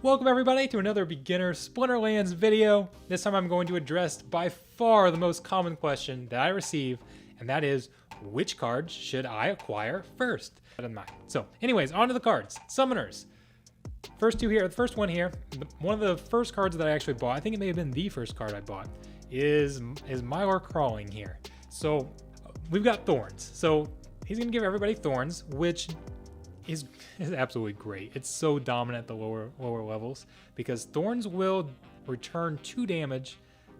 Welcome everybody to another beginner Splinterlands video. This time I'm going to address by far the most common question that I receive, and that is, which cards should I acquire first? So anyways, on to the cards. Summoners. First two here, the first one here, one of the first cards that I actually bought, I think it may have been the first card I bought, is Mylar Crawling here. So we've got Thorns. So he's gonna give everybody Thorns, which is absolutely great. It's so dominant at the lower levels because Thorns will return 2 damage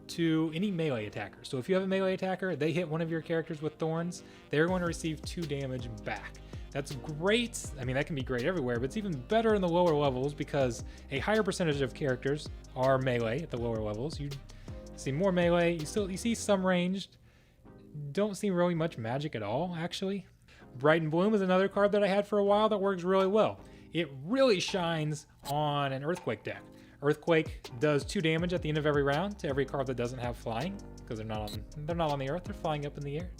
to any melee attacker. So if you have a melee attacker, they hit one of your characters with Thorns, they're going to receive 2 damage back. That's great. I mean, that can be great everywhere, but it's even better in the lower levels because a higher percentage of characters are melee at the lower levels. You see more melee, you see some ranged, don't see really much magic at all, actually. Bright and Bloom is another card that I had for a while that works really well. It really shines on an Earthquake deck. Earthquake does 2 damage at the end of every round to every card that doesn't have flying, because they're not on the earth, they're flying up in the air.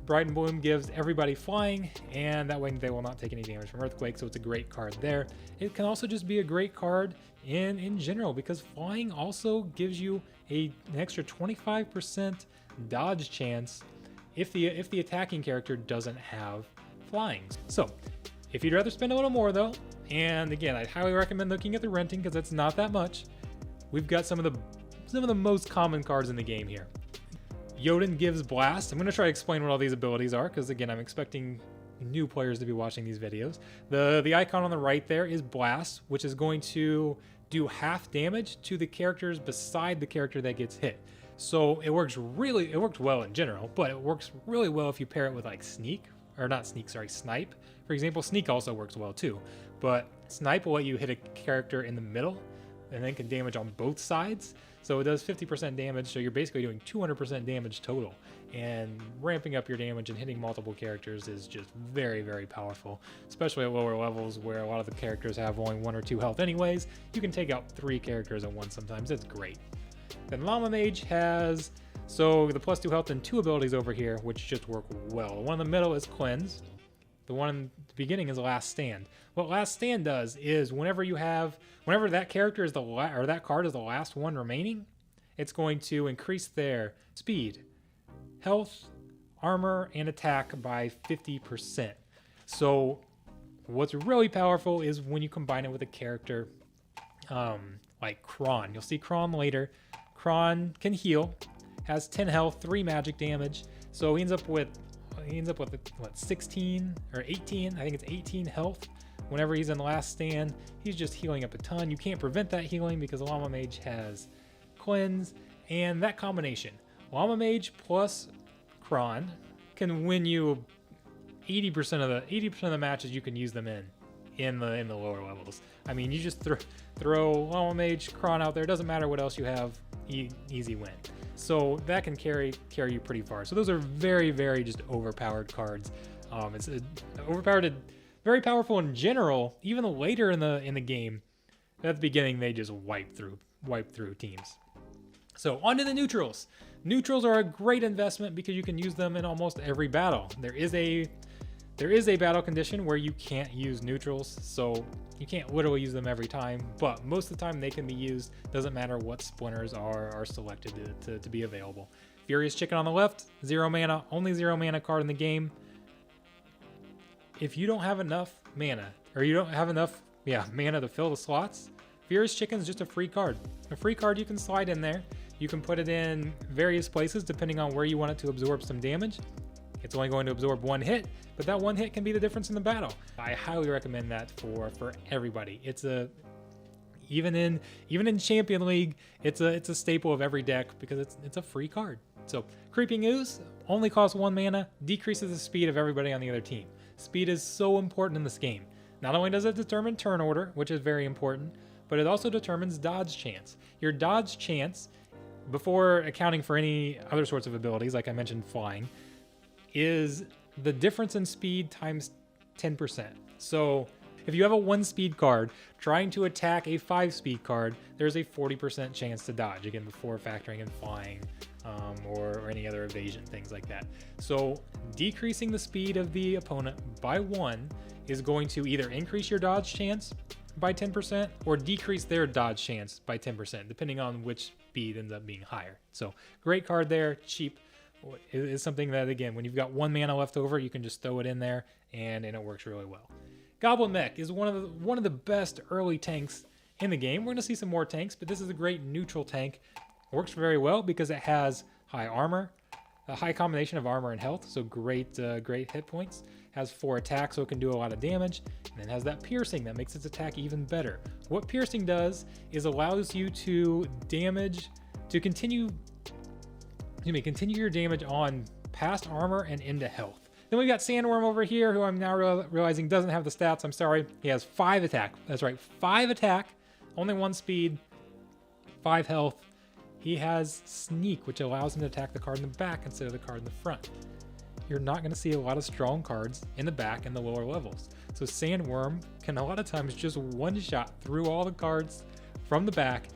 Bright and Bloom gives everybody flying, and that way they will not take any damage from Earthquake, so it's a great card there. It can also just be a great card in general, because flying also gives you an extra 25% dodge chance if the attacking character doesn't have flying. So if you'd rather spend a little more though, and again, I'd highly recommend looking at the renting because it's not that much. We've got some of the most common cards in the game here. Jotun gives Blast. I'm going to try to explain what all these abilities are because again, I'm expecting new players to be watching these videos. The icon on the right there is Blast, which is going to do half damage to the characters beside the character that gets hit. So it works well in general, but it works really well if you pair it with like Snipe. For example, Sneak also works well too, but Snipe will let you hit a character in the middle and then can damage on both sides. So it does 50% damage, so you're basically doing 200% damage total. And ramping up your damage and hitting multiple characters is just very, very powerful, especially at lower levels where a lot of the characters have only 1 or 2 health anyways. You can take out 3 characters at once sometimes, it's great. Then Llama Mage has, so the +2 health and 2 abilities over here, which just work well. The one in the middle is Cleanse. The one in the beginning is Last Stand. What Last Stand does is whenever that character is that card is the last one remaining, it's going to increase their speed, health, armor, and attack by 50%. So what's really powerful is when you combine it with a character like Kron. You'll see Kron later. Kron can heal, has 10 health, 3 magic damage, so he ends up with what, 16 or 18? I think it's 18 health. Whenever he's in Last Stand, he's just healing up a ton. You can't prevent that healing because Llama Mage has Cleanse, and that combination, Llama Mage plus Kron, can win you 80% of the matches you can use them in the lower levels. I mean, you just throw Llama Mage, Kron out there. It doesn't matter what else you have, easy win. So that can carry you pretty far. So those are very, very just overpowered cards. It's overpowered, very powerful in general. Even later in the game, at the beginning they just wipe through teams. So on to the neutrals. Neutrals are a great investment because you can use them in almost every battle. There is a battle condition where you can't use neutrals, so you can't literally use them every time, but most of the time they can be used. Doesn't matter what splinters are selected to be available. Furious Chicken on the left, 0 mana, only 0 mana card in the game. If you don't have enough mana, or you don't have enough mana to fill the slots, Furious Chicken is just a free card. A free card you can slide in there. You can put it in various places depending on where you want it to absorb some damage. It's only going to absorb 1 hit, but that 1 hit can be the difference in the battle. I highly recommend that for everybody. It's even in Champion League, it's a staple of every deck because it's a free card. So Creeping Ooze only costs 1 mana, decreases the speed of everybody on the other team. Speed is so important in this game. Not only does it determine turn order, which is very important, but it also determines dodge chance. Your dodge chance, before accounting for any other sorts of abilities, like I mentioned flying, is the difference in speed times 10%. So if you have a 1 speed card trying to attack a 5 speed card, there's a 40% chance to dodge, again, before factoring in flying, or any other evasion, things like that. So decreasing the speed of the opponent by 1 is going to either increase your dodge chance by 10% or decrease their dodge chance by 10%, depending on which speed ends up being higher. So great card there, cheap. It is something that, again, when you've got 1 mana left over, you can just throw it in there and it works really well. Goblin Mech is one of the best early tanks in the game. We're going to see some more tanks, but this is a great neutral tank. Works very well because it has high armor, a high combination of armor and health, so great hit points. Has 4 attacks, so it can do a lot of damage, and then has that piercing that makes its attack even better. What piercing does is allows you to continue your damage on past armor and into health. Then we've got Sandworm over here, who I'm now realizing doesn't have the stats. I'm sorry. He has 5 attack. That's right, 5 attack, only 1 speed, 5 health. He has Sneak, which allows him to attack the card in the back instead of the card in the front. You're not going to see a lot of strong cards in the back and the lower levels. So Sandworm can a lot of times just one-shot through all the cards from the back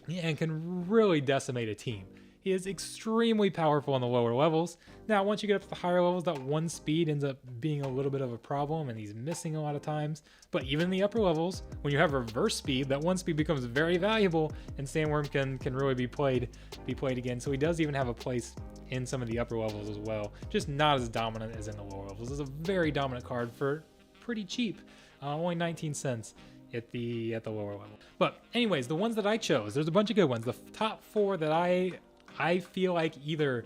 and can really decimate a team. He is extremely powerful on the lower levels. Now, once you get up to the higher levels, that 1 speed ends up being a little bit of a problem, and he's missing a lot of times. But even in the upper levels, when you have reverse speed, that 1 speed becomes very valuable, and Sandworm can really be played again. So he does even have a place in some of the upper levels as well, just not as dominant as in the lower levels. This is a very dominant card for pretty cheap, only 19 cents at the lower level. But anyways, the ones that I chose, there's a bunch of good ones. The top 4 that I feel like either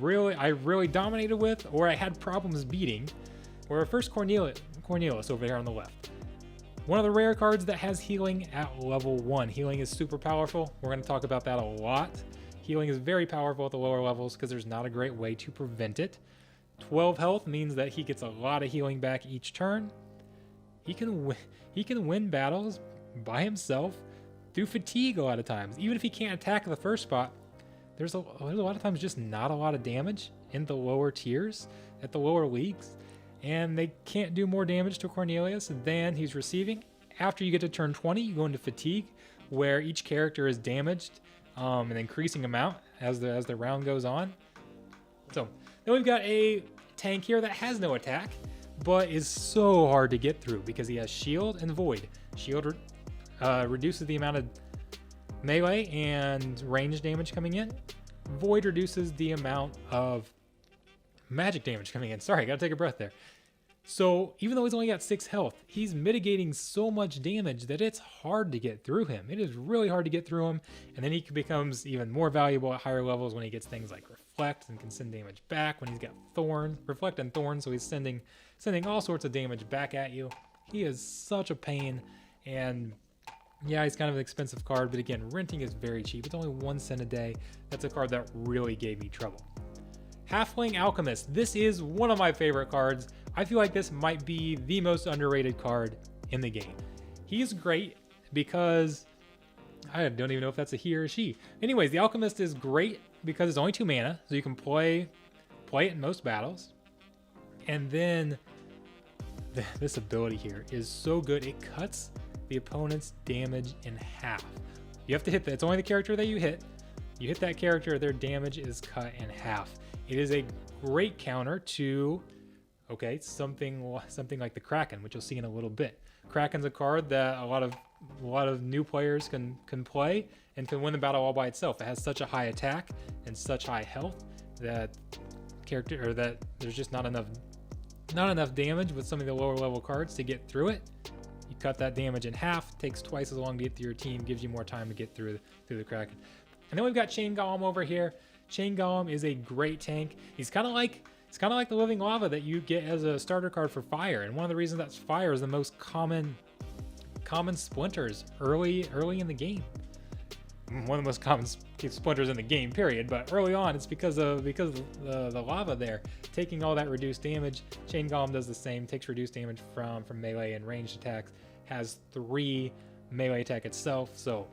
I really dominated with or I had problems beating were first Cornelius over here on the left. One of the rare cards that has healing at level 1. Healing is super powerful. We're going to talk about that a lot. Healing is very powerful at the lower levels because there's not a great way to prevent it. 12 health means that he gets a lot of healing back each turn. He can win battles by himself through fatigue a lot of times. Even if he can't attack the first spot, there's a lot of times just not a lot of damage in the lower tiers, at the lower leagues, and they can't do more damage to Cornelius than he's receiving. After you get to turn 20, you go into fatigue, where each character is damaged an increasing amount as the round goes on. So then we've got a tank here that has no attack, but is so hard to get through because he has shield and void. Shield reduces the amount of melee and range damage coming in. Void reduces the amount of magic damage coming in. Sorry, gotta take a breath there. So even though he's only got 6 health, he's mitigating so much damage that it's hard to get through him. It is really hard to get through him, and then he becomes even more valuable at higher levels when he gets things like Reflect and can send damage back. When he's got Thorn, Reflect and Thorn, so he's sending all sorts of damage back at you. He is such a pain, and yeah, he's kind of an expensive card, but again, renting is very cheap. It's only 1 cent a day. That's a card that really gave me trouble. Halfling Alchemist. This is one of my favorite cards. I feel like this might be the most underrated card in the game. He's great because I don't even know if that's a he or a she. Anyways, the Alchemist is great because it's only 2 mana, so you can play it in most battles. And then this ability here is so good. It cuts the opponent's damage in half. You have to hit that. It's only the character that you hit. You hit that character, their damage is cut in half. It is a great counter to, okay, something like the Kraken, which you'll see in a little bit. Kraken's a card that a lot of new players can play and can win the battle all by itself. It has such a high attack and such high health that there's just not enough damage with some of the lower level cards to get through it. You cut that damage in half, takes twice as long to get through your team, gives you more time to get through the Kraken. And then we've got Chain Golem over here. Chain Golem is a great tank. It's kind of like the Living Lava that you get as a starter card for Fire. And one of the reasons that Fire is the most common splinters early in the game. One of the most common splinters in the game, period. But early on, it's because of the lava there taking all that reduced damage. Chain Golem does the same, takes reduced damage from melee and ranged attacks. Has 3 melee attack itself, so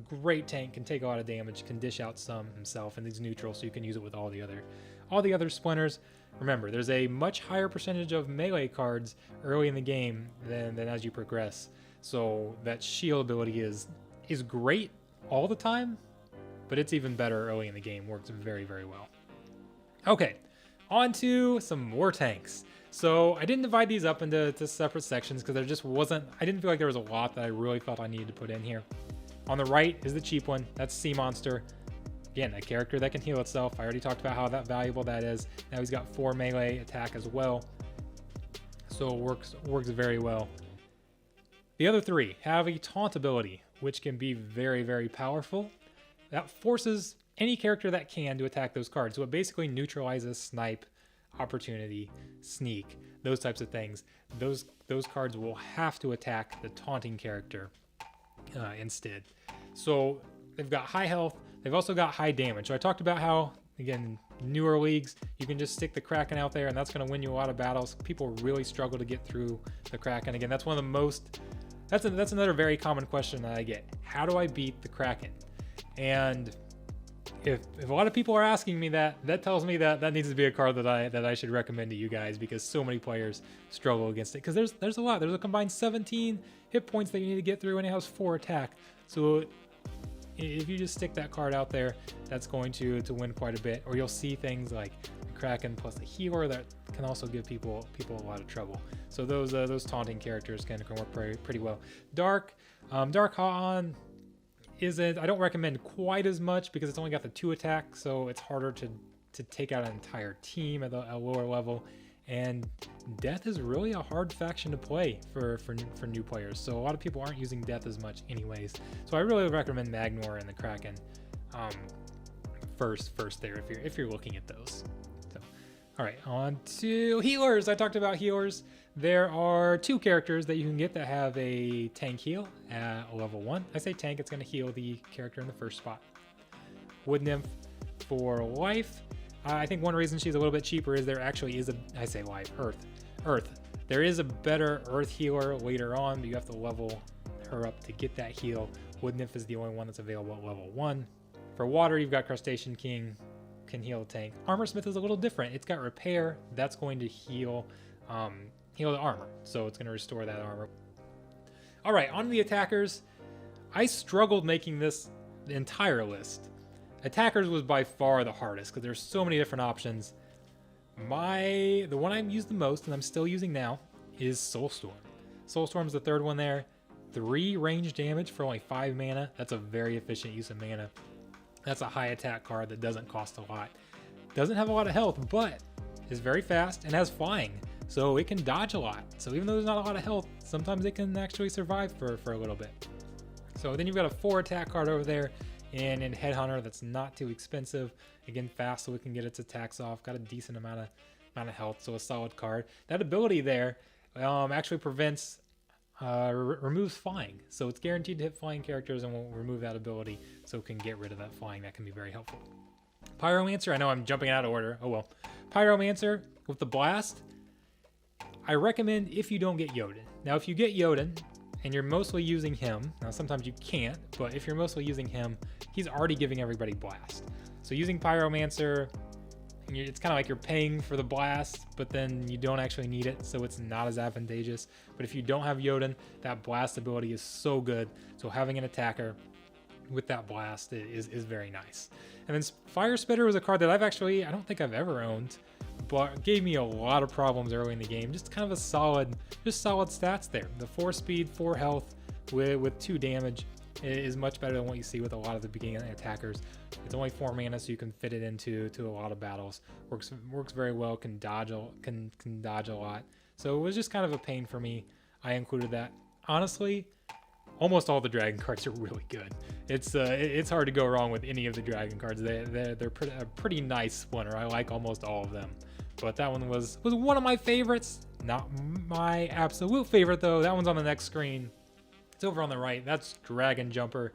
great tank, can take a lot of damage, can dish out some himself, and he's neutral, so you can use it with all the other splinters. Remember, there's a much higher percentage of melee cards early in the game than as you progress. So that shield ability is great all the time, but it's even better early in the game. Works very, very well. Okay, on to some more tanks. So I didn't divide these up into separate sections because there just wasn't, I didn't feel like there was a lot that I really felt I needed to put in here. On the right is the cheap one. That's Sea Monster. Again, a character that can heal itself. I already talked about how valuable that is. Now he's got 4 melee attack as well. So it works very well. The other 3 have a taunt ability, which can be very, very powerful. That forces any character that can to attack those cards. So it basically neutralizes snipe, opportunity, sneak, those types of things. Those cards will have to attack the taunting character instead. So they've got high health. They've also got high damage. So I talked about how, again, newer leagues, you can just stick the Kraken out there and that's going to win you a lot of battles. People really struggle to get through the Kraken. Again, that's one of the most, that's another very common question that I get. How do I beat the Kraken? And if a lot of people are asking me that tells me that needs to be a card that I should recommend to you guys, because so many players struggle against it. Because there's a lot. There's a combined 17 hit points that you need to get through, and it has 4 attack. So if you just stick that card out there, that's going to win quite a bit. Or you'll see things like Kraken plus a healer that can also give people a lot of trouble. So those taunting characters can work pretty well. Dark Haan isn't, I don't recommend quite as much because it's only got the 2 attack, so it's harder to take out an entire team at a lower level. And Death is really a hard faction to play for new players, so a lot of people aren't using Death as much anyways. So I really recommend Magnor and the Kraken first there if you're looking at those. So, all right, on to healers. I talked about healers. There are 2 characters that you can get that have a tank heal at level 1. I say tank, it's going to heal the character in the first spot. Wood Nymph for life. I think one reason she's a little bit cheaper is there actually is Earth. There is a better Earth healer later on, but you have to level her up to get that heal. Wood Nymph is the only one that's available at level 1. For water, you've got Crustacean King, can heal a tank. Armor Smith is a little different. It's got repair, that's going to heal the armor, so it's going to restore that armor. All right, on to the attackers. I struggled making this entire list. Attackers was by far the hardest because there's so many different options. The one I've used the most, and I'm still using now, is Soulstorm. Soulstorm's the 3rd one there. 3 range damage for only 5 mana. That's a very efficient use of mana. That's a high attack card that doesn't cost a lot. Doesn't have a lot of health, but is very fast and has flying. So it can dodge a lot. So even though there's not a lot of health, sometimes it can actually survive for a little bit. So then you've got a 4 attack card over there and in Headhunter that's not too expensive. Again, fast so it can get its attacks off. Got a decent amount of health, so a solid card. That ability there actually prevents, removes flying. So it's guaranteed to hit flying characters and will remove that ability so it can get rid of that flying. That can be very helpful. Pyromancer, I know I'm jumping out of order. Oh well. Pyromancer with the blast. I recommend if you don't get Jotun. Now, if you get Jotun and you're mostly using him, now sometimes you can't, but if you're mostly using him, he's already giving everybody blast. So using Pyromancer, it's kind of like you're paying for the blast, but then you don't actually need it, so it's not as advantageous. But if you don't have Jotun, that blast ability is so good. So having an attacker with that blast is very nice. And then Fire Spitter was a card that I don't think I've ever owned, but gave me a lot of problems early in the game. Just kind of a solid stats there. The 4 speed, 4 health with 2 damage is much better than what you see with a lot of the beginning attackers. It's only 4 mana, so you can fit it into a lot of battles. Works very well. Can dodge a lot. So it was just kind of a pain for me. I included that. Honestly, almost all the dragon cards are really good. It's hard to go wrong with any of the dragon cards. They're a pretty nice splinter. I like almost all of them. But that one was one of my favorites. Not my absolute favorite though. That one's on the next screen. It's over on the right. That's Dragon Jumper.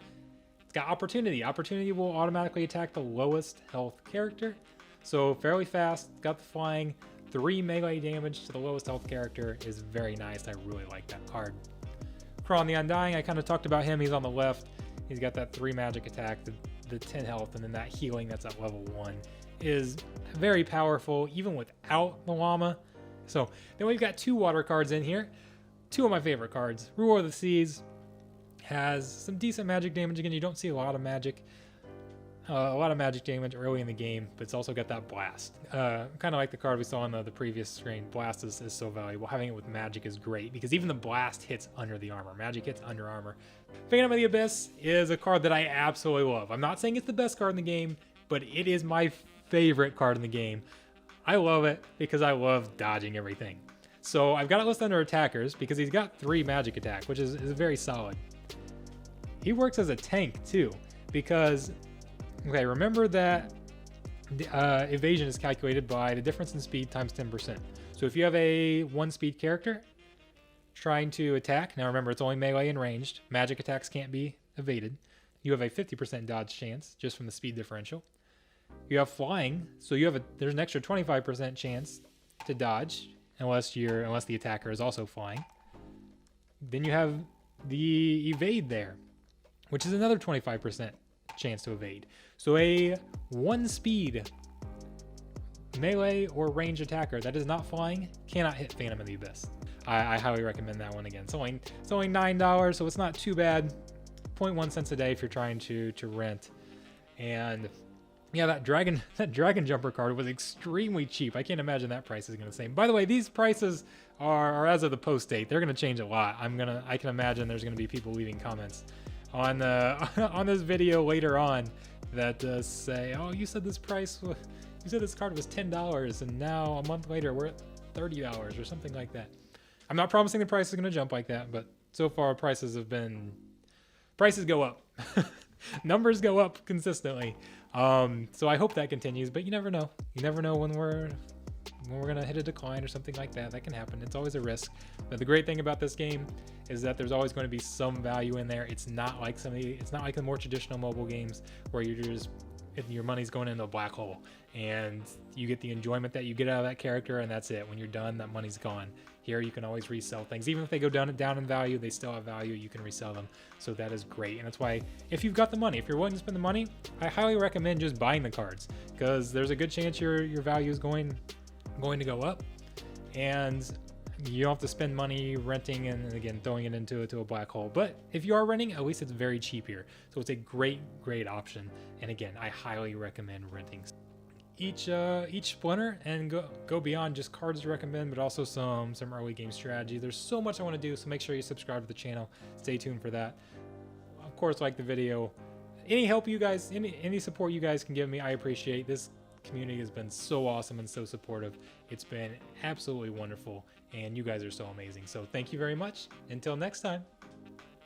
It's got Opportunity. Opportunity will automatically attack the lowest health character. So fairly fast. Got the flying. 3 melee damage to the lowest health character is very nice. I really like that card. Kron the Undying, I kind of talked about him. He's on the left. He's got that 3 magic attack, the 10 health, and then that healing that's at level 1 is very powerful, even without the llama. So then we've got 2 water cards in here. 2 of my favorite cards. Ruler of the Seas has some decent magic damage. Again, you don't see a lot of magic. a lot of magic damage early in the game, but it's also got that blast. Kind of like the card we saw on the previous screen. Blast is so valuable. Having it with magic is great because even the blast hits under the armor. Magic hits under armor. Phantom of the Abyss is a card that I absolutely love. I'm not saying it's the best card in the game, but it is my favorite card in the game. I love it because I love dodging everything. So I've got it listed under attackers because he's got 3 magic attack, which is very solid. He works as a tank too because, okay, remember that evasion is calculated by the difference in speed times 10%. So if you have a 1 speed character trying to attack, now remember it's only melee and ranged, magic attacks can't be evaded. You have a 50% dodge chance just from the speed differential. You have flying, so there's an extra 25% chance to dodge unless the attacker is also flying. Then you have the evade there, which is another 25% chance to evade. So a 1 speed melee or range attacker that is not flying cannot hit Phantom of the Abyss. I highly recommend that one again. It's only $9, so it's not too bad. 0.1 cents a day if you're trying to rent. And yeah, that dragon jumper card was extremely cheap. I can't imagine that price is going to stay. By the way, these prices are as of the post date. They're going to change a lot. I can imagine there's going to be people leaving comments on on this video later on that say, "Oh, you said this card was $10, and now a month later we're at $30 or something like that." I'm not promising the price is going to jump like that, but so far prices go up. Numbers go up consistently. So I hope that continues, but you never know. You never know when we're gonna hit a decline or something like that. That can happen. It's always a risk. But the great thing about this game is that there's always going to be some value in there. It's not like the more traditional mobile games where your money's going into a black hole and you get the enjoyment that you get out of that character and that's it. When you're done, that money's gone. Here you can always resell things. Even if they go down in value, they still have value. You can resell them. So that is great. And that's why if you've got the money, if you're willing to spend the money, I highly recommend just buying the cards because there's a good chance your value is going to go up and you don't have to spend money renting and again throwing it into a black hole. But if you are renting, at least it's very cheap here. So it's a great option. And again, I highly recommend renting each splinter and go beyond just cards to recommend, but also some early game strategy. There's so much I want to do, so make sure you subscribe to the channel. Stay tuned for that. Of course, like the video. Any help you guys, any support you guys can give me, I appreciate. This community has been so awesome and so supportive. It's been absolutely wonderful, and you guys are so amazing. So thank you very much. Until next time.